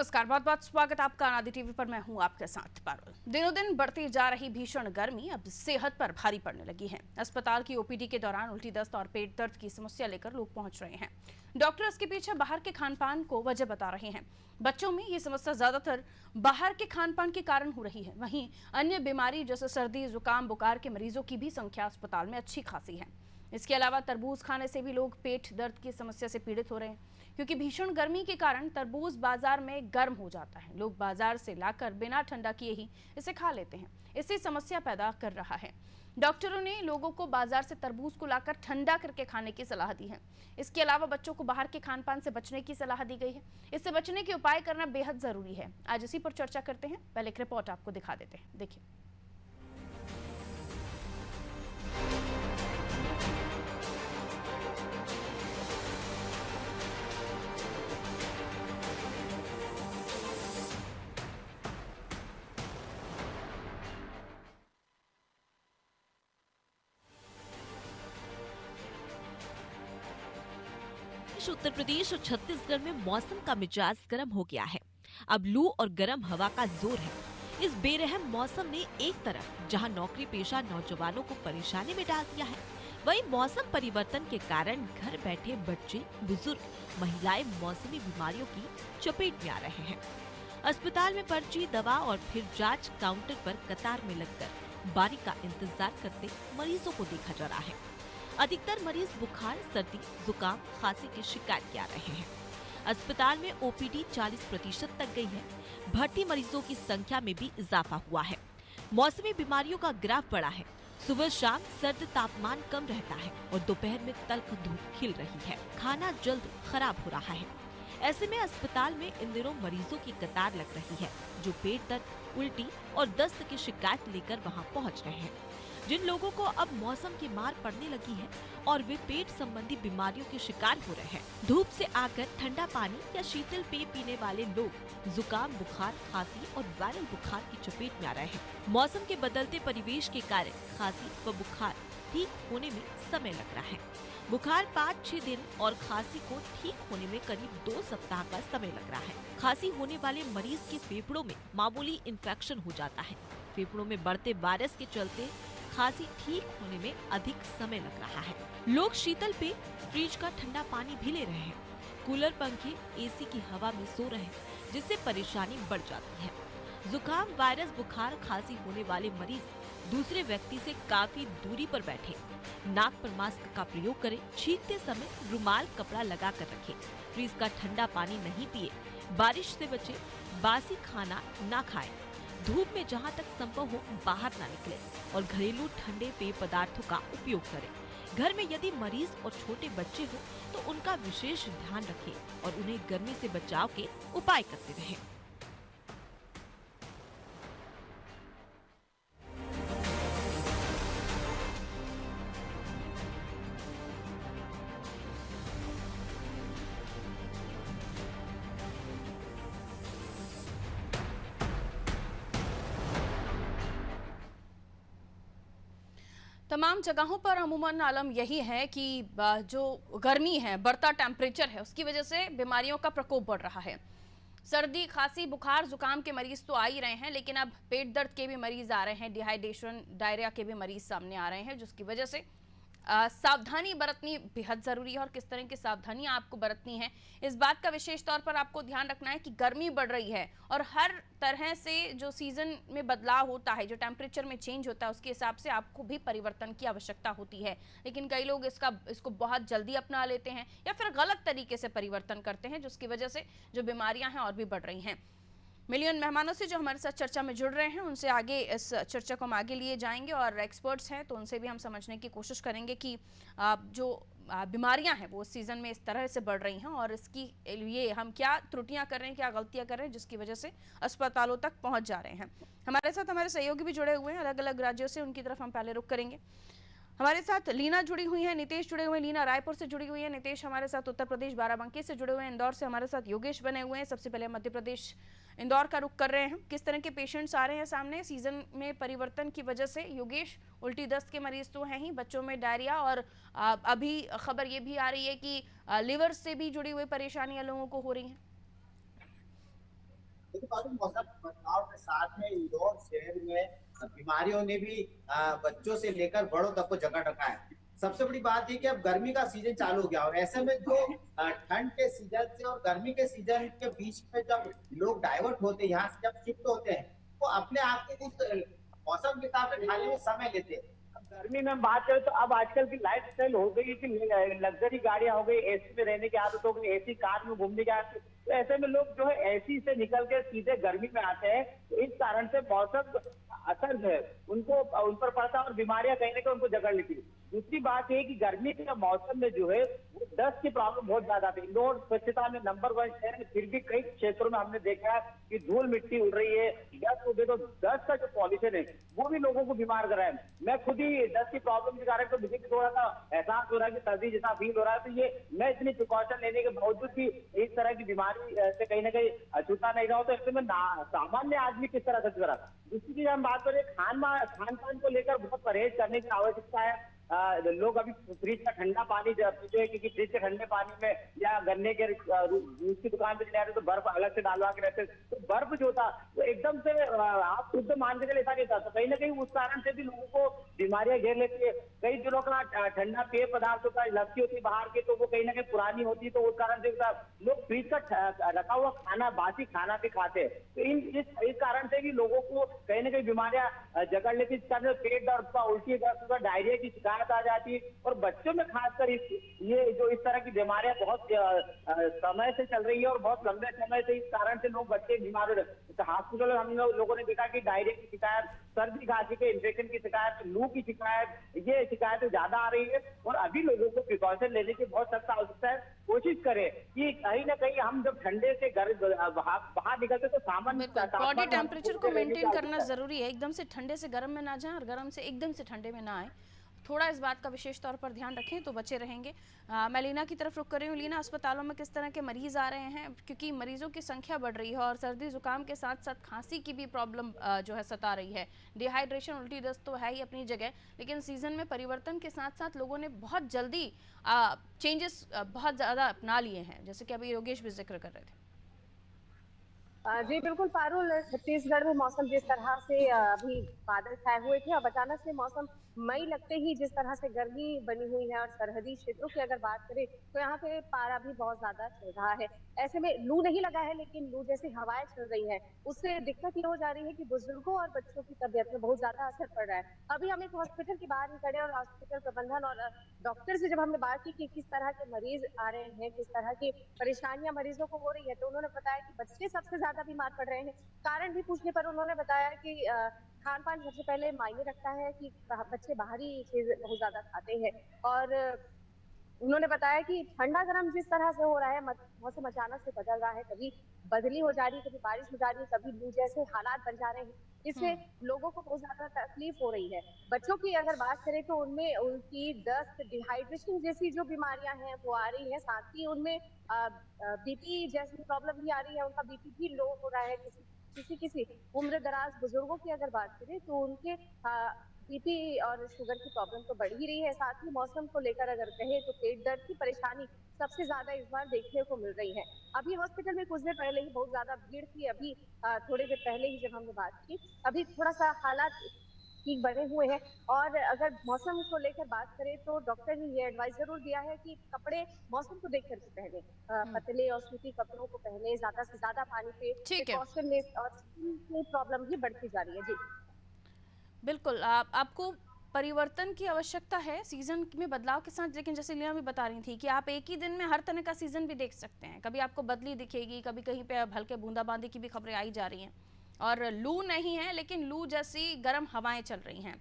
नमस्कार, बहुत बहुत स्वागत आपका अनादि टीवी पर। मैं हूं आपके साथ पारुल। दिनों दिन बढ़ती जा रही भीषण गर्मी अब सेहत पर भारी पड़ने लगी है। अस्पताल की ओपीडी के दौरान उल्टी दस्त और पेट दर्द की समस्या लेकर लोग पहुंच रहे हैं। डॉक्टर इसके पीछे बाहर के खान पान को वजह बता रहे हैं। बच्चों में ये समस्या ज्यादातर बाहर के खान पान के कारण हो रही है। वहीं अन्य बीमारी जैसे सर्दी, जुकाम, बुखार के मरीजों की भी संख्या अस्पताल में अच्छी खासी है। इसके अलावा तरबूज खाने से भी लोग पेट दर्द की समस्या से पीड़ित हो रहे हैं, क्योंकि भीषण गर्मी के कारण तरबूज बाजार में गर्म हो जाता है। लोग बाजार से लाकर बिना ठंडा किए ही इसे खा लेते हैं। इससे समस्या पैदा कर रहा है। डॉक्टरों ने लोगों को बाजार से तरबूज को लाकर ठंडा करके खाने की सलाह दी है। इसके अलावा बच्चों को बाहर के खान पान से बचने की सलाह दी गई है। इससे बचने के उपाय करना बेहद जरूरी है। आज इसी पर चर्चा करते हैं। पहले एक रिपोर्ट आपको दिखा देते हैं, देखिए। उत्तर प्रदेश और छत्तीसगढ़ में मौसम का मिजाज गर्म हो गया है। अब लू और गर्म हवा का जोर है। इस बेरहम मौसम ने एक तरफ जहां नौकरी पेशा नौजवानों को परेशानी में डाल दिया है, वहीं मौसम परिवर्तन के कारण घर बैठे बच्चे, बुजुर्ग, महिलाएं मौसमी बीमारियों की चपेट में आ रहे हैं। अस्पताल में पर्ची, दवा और फिर जांच काउंटर पर कतार में लगकर बारी का इंतजार करते मरीजों को देखा जा रहा है। अधिकतर मरीज बुखार, सर्दी, जुकाम, खांसी की शिकायत के आ रहे हैं। अस्पताल में ओपीडी 40% तक गई है। भर्ती मरीजों की संख्या में भी इजाफा हुआ है। मौसमी बीमारियों का ग्राफ बढ़ा है। सुबह शाम सर्द तापमान कम रहता है और दोपहर में तल्ख धूप खिल रही है। खाना जल्द खराब हो रहा है। ऐसे में अस्पताल में इन दिनों मरीजों की कतार लग रही है, जो पेट दर्द, उल्टी और दस्त की शिकायत लेकर वहां पहुंच रहे हैं। जिन लोगों को अब मौसम की मार पड़ने लगी है और वे पेट संबंधी बीमारियों के शिकार हो रहे हैं, धूप से आकर ठंडा पानी या शीतल पेय पीने वाले लोग जुकाम, बुखार, खांसी और वायरल बुखार की चपेट में आ रहे हैं। मौसम के बदलते परिवेश के कारण खांसी व बुखार ठीक होने में समय लग रहा है। बुखार 5-6 दिन और खांसी को ठीक होने में करीब 2 सप्ताह का समय लग रहा है। खांसी होने वाले मरीज के फेफड़ों में मामूली इन्फेक्शन हो जाता है। फेफड़ों में बढ़ते वायरस के चलते खांसी ठीक होने में अधिक समय लग रहा है। लोग शीतल पेय, फ्रिज का ठंडा पानी भी ले रहे हैं। कूलर, पंखे, एसी की हवा में सो रहे हैं, जिससे परेशानी बढ़ जाती है। जुकाम, वायरस, बुखार, खांसी होने वाले मरीज दूसरे व्यक्ति से काफी दूरी पर बैठे, नाक पर मास्क का प्रयोग करें, छींकते समय रुमाल, कपड़ा लगा कर रखें, फ्रिज का ठंडा पानी नहीं पिए, बारिश से बचे, बासी खाना ना खाएं, धूप में जहां तक संभव हो बाहर ना निकले और घरेलू ठंडे पेय पदार्थों का उपयोग करें। घर में यदि मरीज और छोटे बच्चे हो तो उनका विशेष ध्यान रखें और उन्हें गर्मी से बचाव के उपाय करते रहें। तमाम जगहों पर अमूमन आलम यही है कि जो गर्मी है, बढ़ता टेम्परेचर है, उसकी वजह से बीमारियों का प्रकोप बढ़ रहा है। सर्दी, खांसी, बुखार, जुकाम के मरीज तो आ ही रहे हैं, लेकिन अब पेट दर्द के भी मरीज आ रहे हैं। डिहाइड्रेशन, डायरिया के भी मरीज सामने आ रहे हैं, जिसकी वजह से सावधानी बरतनी बेहद जरूरी है। और किस तरह की सावधानियां आपको बरतनी है, इस बात का विशेष तौर पर आपको ध्यान रखना है कि गर्मी बढ़ रही है और हर तरह से जो सीजन में बदलाव होता है, जो टेम्परेचर में चेंज होता है, उसके हिसाब से आपको भी परिवर्तन की आवश्यकता होती है। लेकिन कई लोग इसको बहुत जल्दी अपना लेते हैं या फिर गलत तरीके से परिवर्तन करते हैं, जिसकी वजह से जो बीमारियां हैं और भी बढ़ रही हैं। मिलियन मेहमानों से जो हमारे साथ चर्चा में जुड़ रहे हैं, उनसे आगे इस चर्चा को हम आगे लिए जाएंगे और एक्सपर्ट्स हैं तो उनसे भी हम समझने की कोशिश करेंगे कि जो बीमारियां हैं वो इस सीज़न में इस तरह से बढ़ रही हैं और इसकी लिए हम क्या त्रुटियां कर रहे हैं, क्या गलतियां कर रहे हैं, जिसकी वजह से अस्पतालों तक पहुंच जा रहे हैं। हमारे साथ हमारे सहयोगी भी जुड़े हुए हैं अलग अलग राज्यों से, उनकी तरफ हम पहले रुख करेंगे। हमारे साथ लीना जुड़ी हुई है, नितेश जुड़े हुए हैं। लीना रायपुर से जुड़ी हुई है, नितेश हमारे साथ उत्तर प्रदेश बाराबंकी से जुड़े हुए हैं, इंदौर से हमारे साथ योगेश बने हुए हैं। सबसे पहले मध्य प्रदेश इंदौर का रुख कर रहे हैं। किस तरह के पेशेंट्स आ रहे हैं सामने सीजन में परिवर्तन की वजह से? योगेश, उल्टी दस्त के मरीज तो हैं ही, बच्चों में डायरिया और अभी खबर ये भी आ रही है कि लिवर से भी जुड़ी हुई परेशानियां लोगों को हो रही हैं। देखिए बाबू, मौसम बदलाव के साथ में इंदौर शहर में बीमारियों ने भी बच्चों से लेकर बड़ों तक को जकड़ रखा है। सबसे बड़ी बात ये कि अब गर्मी का सीजन चालू हो गया और ऐसे में जो ठंड के सीजन से और गर्मी के सीजन के बीच में जब लोग डाइवर्ट होते हैं, यहाँ से जब शिफ्ट होते हैं, तो अपने आप के उस मौसम के हिसाब से ढालने में समय लेते हैं। अब गर्मी में हम बात करें तो अब आजकल की लाइफ स्टाइल हो गई कि लग्जरी गाड़ियां हो गई, एसी में रहने की आदत हो गई, एसी कार में घूमने की आदत। तो ऐसे में लोग जो है एसी से निकल के सीधे गर्मी में आते हैं, तो इस कारण से मौसम असर जो है उनको उन पर पड़ता है और बीमारियां कहीं ना कहीं उनको जकड़ लेती है। दूसरी बात ये कि गर्मी के मौसम में जो है वो डस्ट की प्रॉब्लम बहुत ज्यादा आती है। इंदौर स्वच्छता में नंबर 1 शहर है, फिर भी कई क्षेत्रों में हमने देखा है कि धूल मिट्टी उड़ रही है, डस्ट हो गई। तो डस्ट का जो पॉल्यूशन है वो भी लोगों को बीमार कर रहा है। मैं खुद ही डस्ट की प्रॉब्लम के कारण तो मुझे भी थोड़ा सा एहसास हो रहा है कि सर्दी जैसा फील हो रहा है। तो ये मैं इतनी प्रिकॉशन लेने के बावजूद भी इस तरह की बीमारी से कहीं ना कहीं छूटा नहीं रहा हो, तो ऐसे में सामान्य आदमी किस तरह से करा। दूसरी चीज हम बात करें खान पान को लेकर बहुत परहेज करने की आवश्यकता है। लोग अभी फ्रिज का ठंडा पानी जो है, क्योंकि फ्रिज के ठंडे पानी में या गन्ने के जूस की दुकान पे जाते तो बर्फ अलग से डालवा के रहते, तो बर्फ जो था वो एकदम से आप शुद्ध मान के चले ऐसा नहीं था। तो कहीं ना कहीं उस कारण से भी लोगों को बीमारियां घेर लेती है। कई दिनों का ठंडा पेय पदार्थ होता है, लस्सी होती है बाहर की, तो वो कहीं ना कहीं पुरानी होती है, तो उस कारण से लोग फ्रिज का रखा हुआ खाना, बासी खाना भी खाते हैं। तो इस कारण से भी लोगों को कहीं ना कहीं बीमारियां जकड़ लेती है। इस कारण से पेट दर्द का, उल्टी दर्द का, डायरिया की शिकायत आ जाती है। और बच्चों में खासकर ये जो इस तरह की बीमारियां बहुत समय से चल रही है और बहुत लंबे समय से इस कारण से लोग बच्चे बीमार हो रहे हैं। तो हॉस्पिटल में हम लोगों ने देखा कि डायरिया की शिकायत, सर्दी खांसी के इन्फेक्शन की शिकायत, लू की शिकायत, ये शिकायतें ज्यादा आ रही है। और अभी लोगों को प्रिकॉशन लेने की बहुत सख्त आवश्यकता है। कोशिश करें कि कहीं ना कहीं हम जब ठंडे से बाहर निकलते तो सामान्य बिल्कुल, बॉडी तापमान में हमको टेम्परेचर को रहने की मेंटेन करना आवश्यकता है। ज़रूरी है। एकदम से ठंडे से गर्म में ना जाएं और गर्म से एकदम से ठंडे में ना आए। थोड़ा इस बात का विशेष तौर पर ध्यान रखें तो बचे रहेंगे। मैं लीना की तरफ रुख कर रही हूँ। लीना, अस्पतालों में किस तरह के मरीज आ रहे हैं, क्योंकि मरीजों की संख्या बढ़ रही है और सर्दी जुकाम के साथ साथ खांसी की भी प्रॉब्लम जो है सता रही है। डिहाइड्रेशन, उल्टी दस्त तो है ही अपनी जगह, लेकिन सीजन में परिवर्तन के साथ साथ लोगों ने बहुत जल्दी चेंजेस बहुत ज़्यादा अपना लिए हैं, जैसे कि अभी योगेश भी जिक्र कर रहे थे। जी बिल्कुल पारुल, छत्तीसगढ़ में मौसम जिस तरह से अभी बादल छाए हुए थे, अब अचानक से मौसम मई लगते ही जिस तरह से गर्मी बनी हुई है और सरहदी क्षेत्रों की अगर बात करें तो यहाँ पे पारा भी बहुत ज्यादा चल रहा है। ऐसे में लू नहीं लगा है, लेकिन लू जैसी हवाएं चल रही है, उससे दिक्कत ये हो जा रही है कि बुजुर्गों और बच्चों की तबियत में बहुत ज्यादा असर पड़ रहा है। अभी हम एक हॉस्पिटल के बाहर ही खड़े और हॉस्पिटल प्रबंधन और डॉक्टर से जब हमने बात की कि किस तरह के मरीज आ रहे हैं, किस तरह की परेशानियां मरीजों को हो रही है, तो उन्होंने बताया कि बच्चे सबसे ज्यादा बीमार पड़ रहे हैं। कारण भी पूछने पर उन्होंने बताया कि खान पान सबसे पहले मायने रखता है कि बच्चे बाहरी चीज बहुत ज्यादा खाते हैं। और उन्होंने बताया कि ठंडा गर्म जिस तरह से हो रहा है, मौसम अचानक से बदल रहा है, कभी बदली हो जा रही है, कभी बारिश हो जा रही है, कभी लू जैसे हालात बन जा रहे हैं, इससे लोगों को बहुत ज्यादा तकलीफ हो रही है। बच्चों की अगर बात करें तो उनमें उल्टी, दस्त, डिहाइड्रेशन जैसी जो बीमारियां हैं वो आ रही है। साथ ही उनमें बीपी जैसी प्रॉब्लम भी आ रही है, उनका बीपी भी लो हो रहा है। किसी किसी किसी उम्र दराज बुजुर्गों की अगर बात करें तो उनके बीपी और शुगर की प्रॉब्लम तो बढ़ ही रही है। साथ ही मौसम को लेकर अगर कहें तो पेट दर्द की परेशानी सबसे ज्यादा इस बार देखने को मिल रही है। अभी हॉस्पिटल में कुछ देर पहले ही बहुत ज्यादा भीड़ थी, अभी थोड़ी देर पहले ही जब हमने बात की, अभी थोड़ा सा हालात ठीक बने हुए हैं। और अगर मौसम को लेकर बात करें तो डॉक्टर ने ये एडवाइस जरूर दिया है कि कपड़े मौसम को देख करके पहने, पतले और सूती कपड़ों को पहने, ज्यादा से ज्यादा पानी पे, ठीक है, प्रिकॉशन ले। और स्किन की प्रॉब्लम भी बढ़ती जा रही है। जी बिल्कुल। आपको परिवर्तन की आवश्यकता है सीजन में बदलाव के साथ, लेकिन जैसे लीना भी बता रही थी कि आप एक ही दिन में हर तरह का सीजन भी देख सकते हैं। कभी आपको बदली दिखेगी, कभी कहीं पे हल्के बूंदाबांदी की भी खबरें आई जा रही हैं, और लू नहीं है लेकिन लू जैसी गर्म हवाएं चल रही हैं।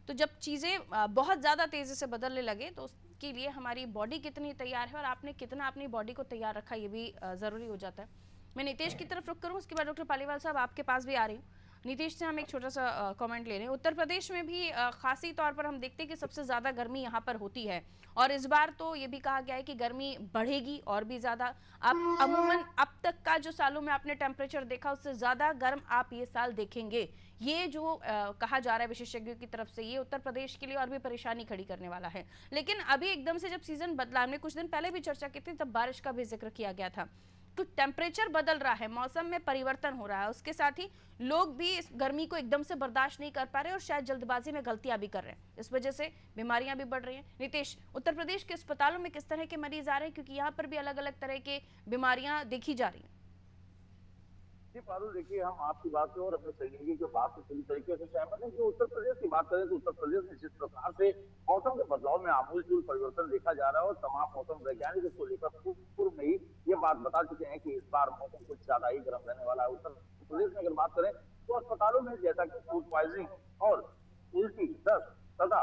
तो जब चीज़ें बहुत ज़्यादा तेज़ी से बदलने लगे तो उसके लिए हमारी बॉडी कितनी तैयार है और आपने कितना अपनी बॉडी को तैयार रखा, ये भी ज़रूरी हो जाता है। मैं नीतीश की तरफ रुख करूँ, उसके बाद डॉक्टर पालीवाल साहब आपके पास भी आ रही हूँ। नीतीश से हम एक छोटा सा कमेंट ले रहे हैं। उत्तर प्रदेश में भी खासी तौर पर हम देखते हैं कि सबसे ज़्यादा गर्मी यहाँ पर होती है, और इस बार तो ये भी कहा गया है कि गर्मी बढ़ेगी और भी ज़्यादा। आप अमूमन अब तक का जो सालों में आपने टेम्परेचर देखा उससे ज़्यादा गर्म आप ये साल देखेंगे। ये जो कहा जा रहा है विशेषज्ञों की तरफ से, ये उत्तर प्रदेश के लिए और भी परेशानी खड़ी करने वाला है। लेकिन अभी एकदम से जब सीजन बदला, हमने कुछ दिन पहले भी चर्चा की थी, तब बारिश का भी जिक्र किया गया था। तो टेम्परेचर बदल रहा है, मौसम में परिवर्तन हो रहा है, उसके साथ ही लोग भी इस गर्मी को एकदम से बर्दाश्त नहीं कर पा रहे और शायद जल्दबाजी में गलतियां भी कर रहे हैं, इस वजह से बीमारियां भी बढ़ रही हैं। नीतीश, उत्तर प्रदेश के अस्पतालों में किस तरह के मरीज आ रहे हैं, क्योंकि यहाँ पर भी अलग अलग तरह के बीमारियां देखी जा रही हैं? जी पारुल, देखिए हम आपकी बात से और अपने सहयोगी की बात से पूरी तरीके से सहमत है। जो उत्तर प्रदेश की बात करें तो उत्तर प्रदेश में जिस प्रकार से मौसम के बदलाव में आमूलचूल परिवर्तन देखा जा रहा है और तमाम मौसम वैज्ञानिक इसको लेकर पूर्व में ही ये बात बता चुके हैं कि इस बार मौसम कुछ ज्यादा ही गर्म रहने वाला है। उत्तर प्रदेश में अगर बात करें तो अस्पतालों में जैसा कि फूड पॉइजनिंग और उल्टी, दस्त तथा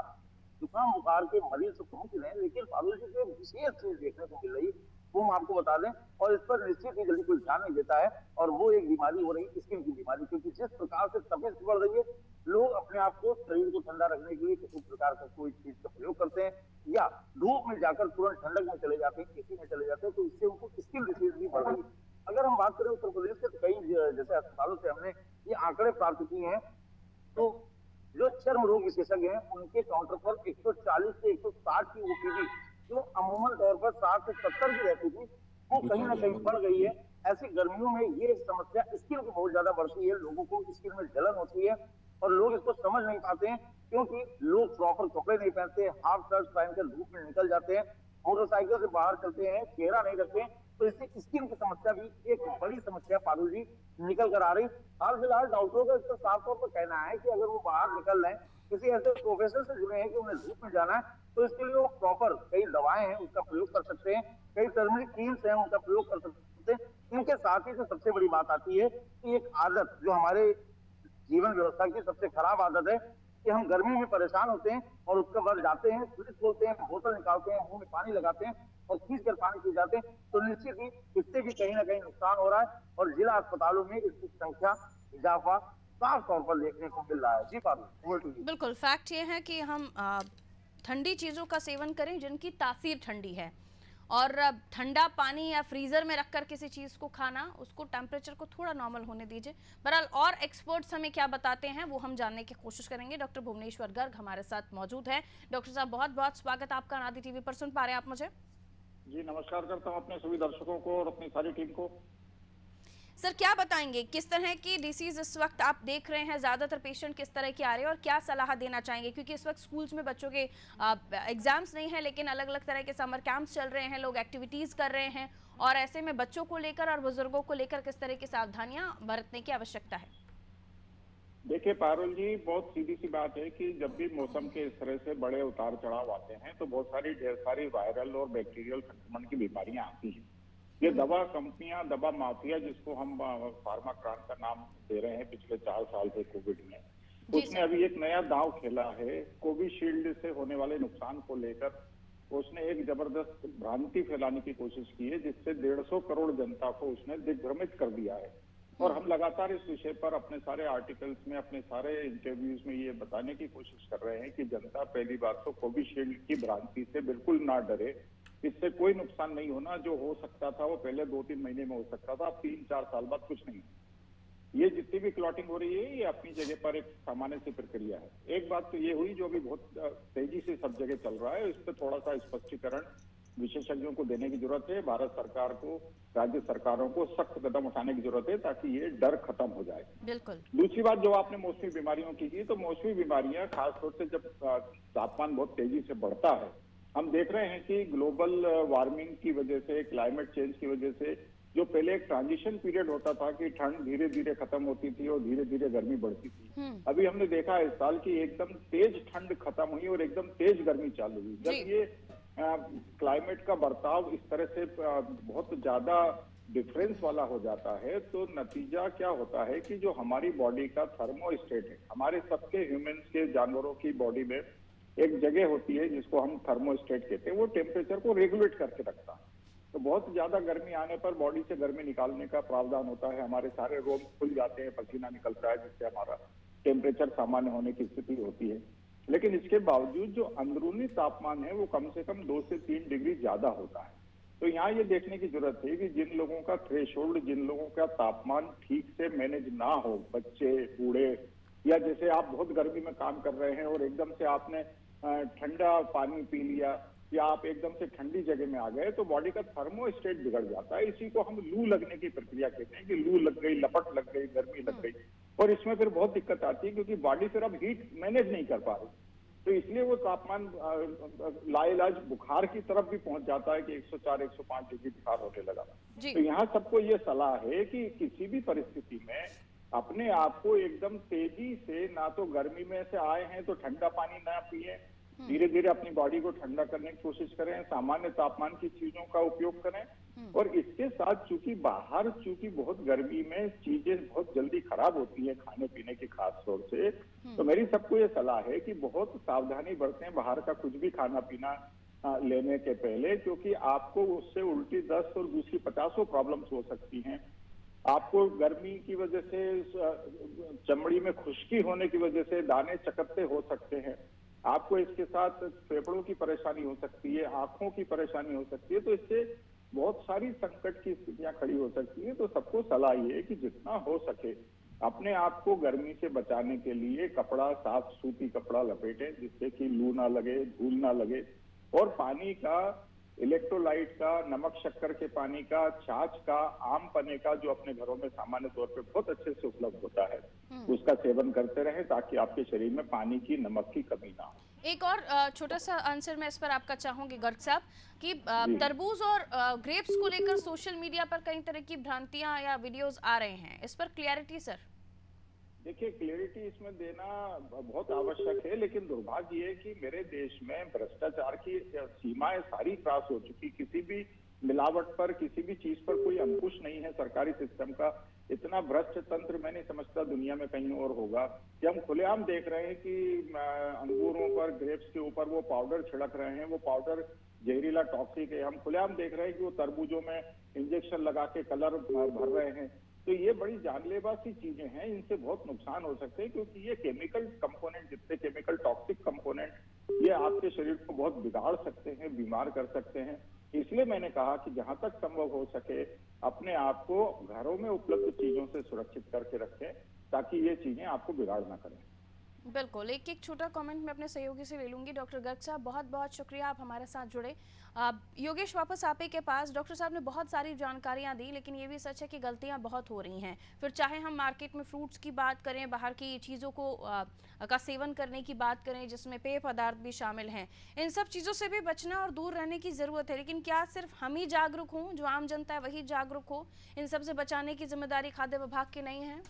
जुकाम बुखार के मरीज तो पहुंच रहे हैं, लेकिन पारुल जी जो विशेष चीज देखने को मिल रही वो हम आपको बता दें और इस पर निश्चित ही जल्दी कोई ध्यान नहीं देता है और वो एक बीमारी हो रही है स्किन की बीमारी। क्योंकि जिस प्रकार से तपिश बढ़ रही है, लोग अपने आप को शरीर को ठंडा रखने के लिए किसी प्रकार का कोई चीज का प्रयोग करते हैं या धूप में जाकर तुरंत ठंडक में चले जाते हैं, एसी में चले जाते हैं, तो इससे उनको स्किन डिसीज भी बढ़ रही है। अगर हम बात करें उत्तर प्रदेश के कई जैसे अस्पतालों से हमने ये आंकड़े प्राप्त किए हैं, तो जो चर्म रोग विशेषज्ञ हैं उनके काउंटर पर 140 से 160 की ओपीडी जो अमूमन तौर पर 60 से 70 की रहती थी वो कहीं ना कहीं बढ़ गई है। ऐसी गर्मियों में ये समस्या स्किन की बहुत ज्यादा बढ़ती है, लोगों को स्किन में जलन होती है और लोग इसको समझ नहीं पाते हैं क्योंकि लोग प्रॉपर कपड़े नहीं पहनते, हाफ शर्ट पहनकर धूप में निकल जाते हैं, मोटरसाइकिल से बाहर चलते हैं, चेहरा नहीं रखते, तो इससे स्किन की समस्या भी एक बड़ी समस्या पारुल जी निकल कर आ रही। हाल फिलहाल डॉक्टरों का इसका साफ तौर पर कहना है कि अगर वो बाहर निकल रहे हैं, किसी ऐसे प्रोफेशन से जुड़े हैं कि उन्हें धूप में जाना है, तो इसके लिए वो प्रॉपर कई दवाएं हैं उसका प्रयोग कर सकते हैं, कई टर्मरिक क्रीम्स हैं उनका प्रयोग कर सकते हैं। इनके साथ ही जो सबसे बड़ी बात आती है कि एक आदत जो हमारे जीवन व्यवस्था की सबसे खराब आदत है कि हम गर्मी में परेशान होते हैं और उसके बाद जाते हैं, फ्रिज खोलते हैं, बोतल निकालते हैं, मुंह में पानी लगाते हैं और खींच कर पानी पी जाते हैं, तो निश्चित ही इससे भी कहीं ना कहीं नुकसान हो रहा है और जिला अस्पतालों में इसकी संख्या इजाफा साफ तौर पर देखने को मिल रहा है। जी पारुल, बिल्कुल, फैक्ट ये है कि हम ठंडी चीज़ों का सेवन करें जिनकी तासीर ठंडी है, और ठंडा पानी या फ्रीज़र में रखकर किसी चीज़ को खाना, उसको टेम्परेचर को थोड़ा नॉर्मल होने दीजिए। बहरहाल और एक्सपर्ट्स हमें क्या बताते हैं वो हम जानने की कोशिश करेंगे। डॉक्टर भुवनेश्वर गर्ग हमारे साथ मौजूद है। डॉक्टर साहब, बहुत बहुत स्वागत आपका अनादि टीवी पर। सुन पा रहे हैं आप मुझे? जी नमस्कार करता हूँ अपने सभी दर्शकों को और अपनी सारी टीम को। सर, क्या बताएंगे किस तरह की डिसीज इस वक्त आप देख रहे हैं, ज्यादातर पेशेंट किस तरह के आ रहे हैं और क्या सलाह देना चाहेंगे? क्योंकि इस वक्त स्कूल्स में बच्चों के एग्जाम्स नहीं है, लेकिन अलग अलग तरह के समर कैंप्स चल रहे हैं, लोग एक्टिविटीज कर रहे हैं, और ऐसे में बच्चों को लेकर और बुजुर्गों को लेकर किस तरह की सावधानियां बरतने की आवश्यकता है? देखिए पारुल जी, बहुत सीधी सी बात है कि जब भी मौसम के इस तरह से बड़े उतार चढ़ाव आते हैं तो बहुत सारी ढेर सारी वायरल और बैक्टीरियल संक्रमण की बीमारियां आती हैं। ये दवा कंपनियां, दवा माफिया, जिसको हम फार्मा क्रांत का नाम दे रहे हैं पिछले 4 साल से कोविड में, उसने अभी एक नया दांव खेला है कोविशील्ड से होने वाले नुकसान को लेकर। उसने एक जबरदस्त भ्रांति फैलाने की कोशिश की है जिससे 150 करोड़ जनता को उसने दिग्भ्रमित कर दिया है। और हम लगातार इस विषय पर अपने सारे आर्टिकल्स में, अपने सारे इंटरव्यूज में ये बताने की कोशिश कर रहे हैं कि जनता पहली बात तो कोविशील्ड की भ्रांति से बिल्कुल ना डरे। इससे कोई नुकसान नहीं होना, जो हो सकता था वो पहले 2-3 महीने में हो सकता था, अब 3-4 साल बाद कुछ नहीं। ये जितनी भी क्लॉटिंग हो रही है ये अपनी जगह पर एक सामान्य सी प्रक्रिया है। एक बात तो ये हुई जो अभी बहुत तेजी से सब जगह चल रहा है, इस पर थोड़ा सा स्पष्टीकरण विशेषज्ञों को देने की जरूरत है। भारत सरकार को, राज्य सरकारों को सख्त कदम उठाने की जरूरत है ताकि ये डर खत्म हो जाए। बिल्कुल। दूसरी बात जो आपने मौसमी बीमारियों की थी, तो मौसमी बीमारियां खासतौर से जब तापमान बहुत तेजी से बढ़ता है, हम देख रहे हैं कि ग्लोबल वार्मिंग की वजह से, क्लाइमेट चेंज की वजह से, जो पहले एक ट्रांजिशन पीरियड होता था कि ठंड धीरे धीरे खत्म होती थी और धीरे धीरे गर्मी बढ़ती थी, अभी हमने देखा इस साल की एकदम तेज ठंड खत्म हुई और एकदम तेज गर्मी चालू हुई। जब ये क्लाइमेट का बर्ताव इस तरह से बहुत ज्यादा डिफरेंस वाला हो जाता है तो नतीजा क्या होता है कि जो हमारी बॉडी का थर्मोस्टेट है, हमारे सबके ह्यूमंस के, जानवरों की बॉडी में एक जगह होती है जिसको हम थर्मोस्टेट कहते हैं, वो टेम्परेचर को रेगुलेट करके रखता है। तो बहुत ज्यादा गर्मी आने पर बॉडी से गर्मी निकालने का प्रावधान होता है, हमारे सारे रोम खुल जाते हैं, पसीना निकलता है, जिससे हमारा टेम्परेचर सामान्य होने की स्थिति होती है। लेकिन इसके बावजूद जो अंदरूनी तापमान है वो कम से कम 2 से 3 डिग्री ज्यादा होता है। तो यहाँ ये देखने की जरूरत है कि जिन लोगों का थ्रेशोल्ड, जिन लोगों का तापमान ठीक से मैनेज ना हो, बच्चे, बूढ़े, या जैसे आप बहुत गर्मी में काम कर रहे हैं और एकदम से आपने ठंडा पानी पी लिया या आप एकदम से ठंडी जगह में आ गए तो बॉडी का थर्मोस्टेट बिगड़ जाता है। इसी को हम लू लगने की प्रक्रिया कहते हैं कि लू लग गई, लपट लग गई, गर्मी लग गई, और इसमें फिर बहुत दिक्कत आती है क्योंकि बॉडी फिर अब हीट मैनेज नहीं कर पा रही। तो इसलिए वो तापमान लाइलाज बुखार की तरफ भी पहुंच जाता है कि 104 105 डिग्री बुखार होने लगा। तो यहाँ सबको ये सलाह है कि किसी भी परिस्थिति में अपने आप को एकदम तेजी से, ना तो गर्मी में से आए हैं तो ठंडा पानी ना पिए, धीरे धीरे अपनी बॉडी को ठंडा करने की कोशिश करें, सामान्य तापमान की चीजों का उपयोग करें। और इसके साथ चूंकि बाहर बहुत गर्मी में चीजें बहुत जल्दी खराब होती है खाने पीने की खास तौर से, तो मेरी सबको ये सलाह है कि बहुत सावधानी बरतें बाहर का कुछ भी खाना पीना लेने के पहले, क्योंकि आपको उससे उल्टी दस्त और दूसरी 50 प्रॉब्लम्स हो सकती हैं। आपको गर्मी की वजह से चमड़ी में खुश्की होने की वजह से दाने चकत्ते हो सकते हैं। आपको इसके साथ फेफड़ों की परेशानी हो सकती है, आंखों की परेशानी हो सकती है। तो इससे बहुत सारी संकट की स्थितियां खड़ी हो सकती है। तो सबको सलाह ये है कि जितना हो सके अपने आप को गर्मी से बचाने के लिए कपड़ा, साफ सूती कपड़ा लपेटें जिससे कि लू ना लगे, धूल ना लगे, और पानी का, इलेक्ट्रोलाइट का, नमक शक्कर के पानी का, छाछ का, आम पन्ने का, जो अपने घरों में सामान्य तौर पे बहुत अच्छे से उपलब्ध होता है, उसका सेवन करते रहें ताकि आपके शरीर में पानी की, नमक की कमी ना हो। एक और छोटा सा आंसर मैं इस पर आपका चाहूंगी गर्ग साहब कि तरबूज और ग्रेप्स को लेकर सोशल मीडिया पर कई तरह की भ्रांतियां या वीडियोस आ रहे हैं, इस पर क्लैरिटी सर। देखिए, क्लियरिटी इसमें देना बहुत आवश्यक है, लेकिन दुर्भाग्य ये है कि मेरे देश में भ्रष्टाचार की सीमाएं सारी क्रॉस हो चुकी। किसी भी मिलावट पर, किसी भी चीज पर कोई अंकुश नहीं है सरकारी सिस्टम का। इतना भ्रष्ट तंत्र मैं नहीं समझता दुनिया में कहीं और होगा कि हम खुलेआम देख रहे हैं कि अंगूरों पर, ग्रेप्स के ऊपर वो पाउडर छिड़क रहे हैं, वो पाउडर जहरीला टॉक्सिक है। हम खुलेआम देख रहे हैं कि वो तरबूजों में इंजेक्शन लगा के कलर भर रहे हैं। तो ये बड़ी जानलेवा सी चीजें हैं, इनसे बहुत नुकसान हो सकते हैं क्योंकि ये केमिकल कंपोनेंट, जितने केमिकल टॉक्सिक कंपोनेंट, ये आपके शरीर को बहुत बिगाड़ सकते हैं, बीमार कर सकते हैं। इसलिए मैंने कहा कि जहां तक संभव हो सके अपने आप को घरों में उपलब्ध चीजों से सुरक्षित करके रखें ताकि ये चीजें आपको बिगाड़ ना करें। बिल्कुल, एक छोटा कमेंट मैं अपने सहयोगी से ले लूंगी। डॉक्टर गर्ग साहब, बहुत बहुत शुक्रिया, आप हमारे साथ जुड़े। योगेश, वापस आप ही के पास। डॉक्टर साहब ने बहुत सारी जानकारियां दी, लेकिन ये भी सच है कि गलतियां बहुत हो रही हैं। फिर चाहे हम मार्केट में फ्रूट्स की बात करें, बाहर की चीज़ों को का सेवन करने की बात करें जिसमें पेय पदार्थ भी शामिल हैं, इन सब चीज़ों से भी बचना और दूर रहने की ज़रूरत है। लेकिन क्या सिर्फ हम ही जागरूक हों, जो आम जनता है वही जागरूक हो? इन सब से बचाने की जिम्मेदारी खाद्य विभाग की नहीं है?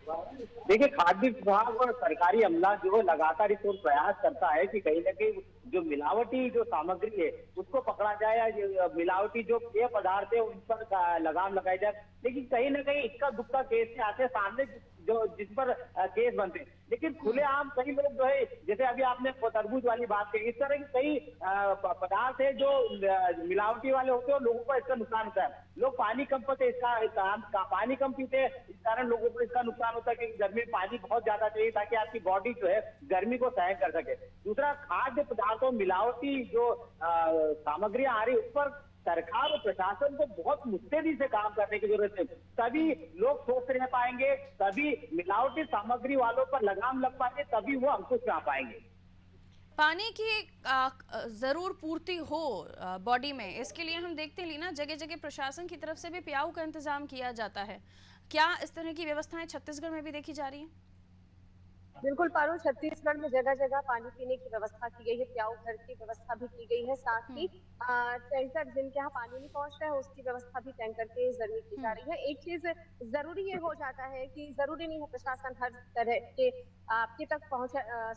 देखिए, खाद्य विभाग और सरकारी अमला जो है लगातार इस ओर प्रयास करता है कि कहीं ना कहीं जो मिलावटी जो सामग्री है उसको पकड़ा जाए, या जो मिलावटी जो पेय पदार्थ है उन पर लगाम लगाई जाए। लेकिन कहीं ना कहीं इक्का दुक्का केस से आते सामने जो जिस पर केस बनते हैं। लेकिन खुलेआम कई लोग जो है, जैसे अभी आपने तरबूज वाली बात कही, इस तरह के कई पदार्थ है जो मिलावटी वाले होते हैं और लोगों को इसका नुकसान होता है। लोग पानी कम पीते, इसका पानी कम पीते हैं, इस कारण लोगों को इसका नुकसान होता है कि गर्मी में पानी बहुत ज्यादा चाहिए ताकि आपकी बॉडी जो है गर्मी को सहन कर सके। दूसरा, खाद्य पदार्थों मिलावटी जो सामग्रियां आ रही उस पर सरकार और प्रशासन को बहुत मुस्तैदी से काम करने की जरूरत है। तभी लोग स्वस्थ रह पाएंगे, तभी मिलावटी सामग्री वालों पर लगाम लग पाएंगे, तभी वो अंकुश में आ पाएंगे। पानी की जरूर पूर्ति हो बॉडी में, इसके लिए हम देखते हैं ना जगह जगह प्रशासन की तरफ से भी प्याऊ का इंतजाम किया जाता है। क्या इस तरह की व्यवस्थाएं छत्तीसगढ़ में भी देखी जा रही हैं? बिल्कुल पारुल, छत्तीसगढ़ में जगह जगह पानी पीने की व्यवस्था की गई है, प्याऊ घर की व्यवस्था भी की गई है। साथ ही टैंकर जिनके यहाँ पानी नहीं पहुंच रहा है उसकी व्यवस्था भी टैंकर के जरिए की जा रही है। एक चीज जरूरी ये हो जाता है कि जरूरी नहीं है प्रशासन हर तरह के आपके तक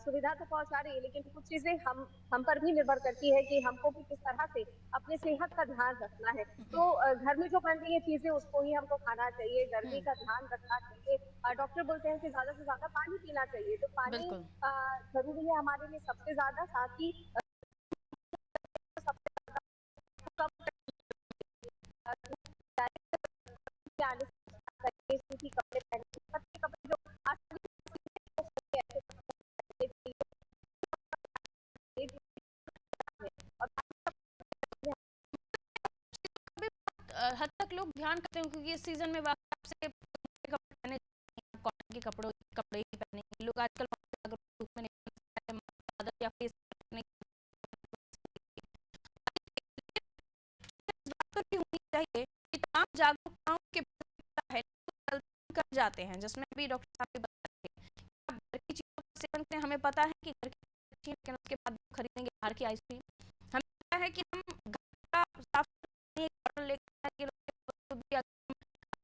सुविधा तो पहुंचा रही है, लेकिन कुछ चीजें हम पर भी निर्भर करती है कि हमको भी किस तरह से अपने सेहत का ध्यान रखना है। तो घर में जो बन रही है चीजें उसको ही हमको खाना चाहिए, गर्मी का ध्यान रखना चाहिए। डॉक्टर बोलते हैं कि ज्यादा से ज्यादा पानी पीना चाहिए, तो पानी बिल्कुल। जरूरी है हमारे लिए सबसे ज्यादा। साथ ही सबसे ज्यादा कम कपड़े पहने, कपड़े जो हद तक लोग ध्यान करते हैं क्योंकि इस सीजन में से कपड़े पहने, कॉटन के कपड़े ही पहने लोग आजकल, अगर धूप में निकलना है या फेस जाते हैं, जिसमें भी डॉक्टर साहब भी बता रहे हैं कि आप घर की चीजों का सेवन करें। हमें पता है कि घर की अच्छी है, लेकिन उसके बाद हम खरीदेंगे बाहर की आइसक्रीम। हमें पता है कि हम घर का साफ सुथरा बॉटल लेकर आएंगे,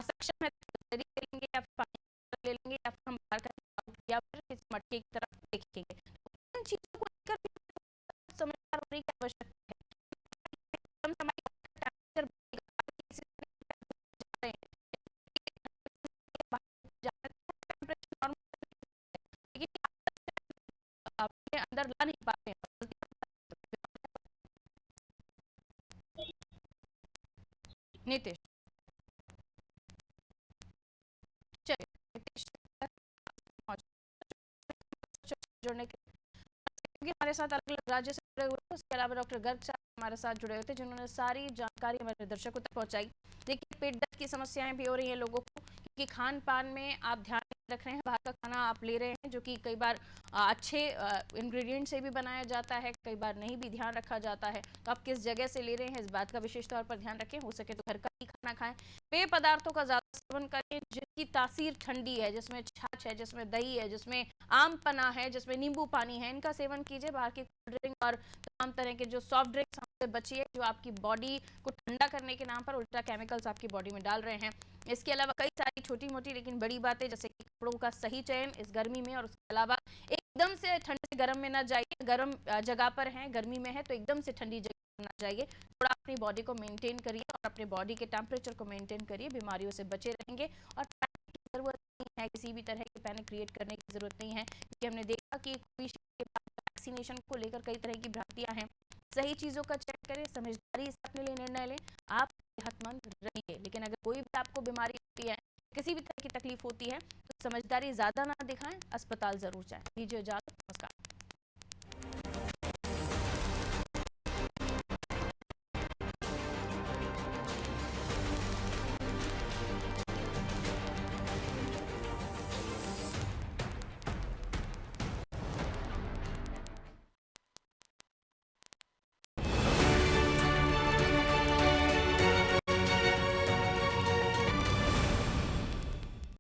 सक्षम है तो ले लेंगे या फिर पानी ले लेंगे या फिर हम बाहर का या फिर किसी मटके की तरफ देखेंगे। तो इन चीजों को लेकर भी समझदार होने की आवश्यकता है। हम हमारी टेम्परेचर बढ़ेगा, किसी से जा रहे हैं, बाहर जा रहे हैं, टेम्परेचर नॉर्मल, लेकिन अपने अंदर ला नहीं पाते हैं। नीतीश, चलिए नीतीश जुड़ने के क्योंकि हमारे साथ अलग अलग राज्य से जुड़े हुए थे। उसके अलावा डॉक्टर गर्ग साहब हमारे साथ जुड़े हुए थे, जिन्होंने सारी जानकारी हमारे दर्शकों तक पहुंचाई। देखिए, पेट दर्द की समस्याएं भी हो रही हैं लोगों को, क्योंकि खान पान में आप ध्यान नहीं रख रहे हैं, बाहर का खाना आप ले रहे हैं, जो कि कई बार अच्छे इंग्रेडिएंट से भी बनाया जाता है, कई बार नहीं भी ध्यान रखा जाता है। तो आप किस जगह से ले रहे हैं, इस बात का विशेष तौर पर ध्यान रखें। हो सके तो घर का ही खाना खाएं, पेय पदार्थों का ज्यादा सेवन करें जिनकी तासीर ठंडी है, जिसमें छाछ है, जिसमें दही है, जिसमें आम पना है, जिसमें नींबू पानी है, इनका सेवन कीजिए। बाहर की कोल्ड ड्रिंक और तमाम तरह के जो सॉफ्ट ड्रिंक्स हमसे बचिए, जो आपकी बॉडी को ठंडा करने के नाम पर उल्टा केमिकल्स आपकी बॉडी में डाल रहे हैं। इसके अलावा कई सारी छोटी मोटी लेकिन बड़ी बातें, जैसे कि कपड़ों का सही चयन इस गर्मी में, और उसके अलावा एकदम से ठंड से गर्म में ना जाइए। गर्म जगह पर है, गर्मी में है, तो एकदम से ठंडी जगह ना जाइए। थोड़ा अपनी बॉडी को मेंटेन करिए और अपने बॉडी के टेम्परेचर को मेंटेन करिए, बीमारियों से बचे रहेंगे। और पैनिक की जरूरत नहीं है, किसी भी तरह की पैनिक क्रिएट करने की जरूरत नहीं है, क्योंकि हमने देखा कि कोविशील्ड के बाद वैक्सीनेशन को लेकर कई तरह की भ्रांतियां हैं। सही चीजों का चेक करें, समझदारी से अपने लिए निर्णय लें, आप सेहतमंद रहिए। लेकिन अगर कोई भी आपको बीमारी होती है, किसी भी तरह की तकलीफ होती है, तो समझदारी ज्यादा ना दिखाएं, अस्पताल जरूर जाएं। दीजिए इजाजत।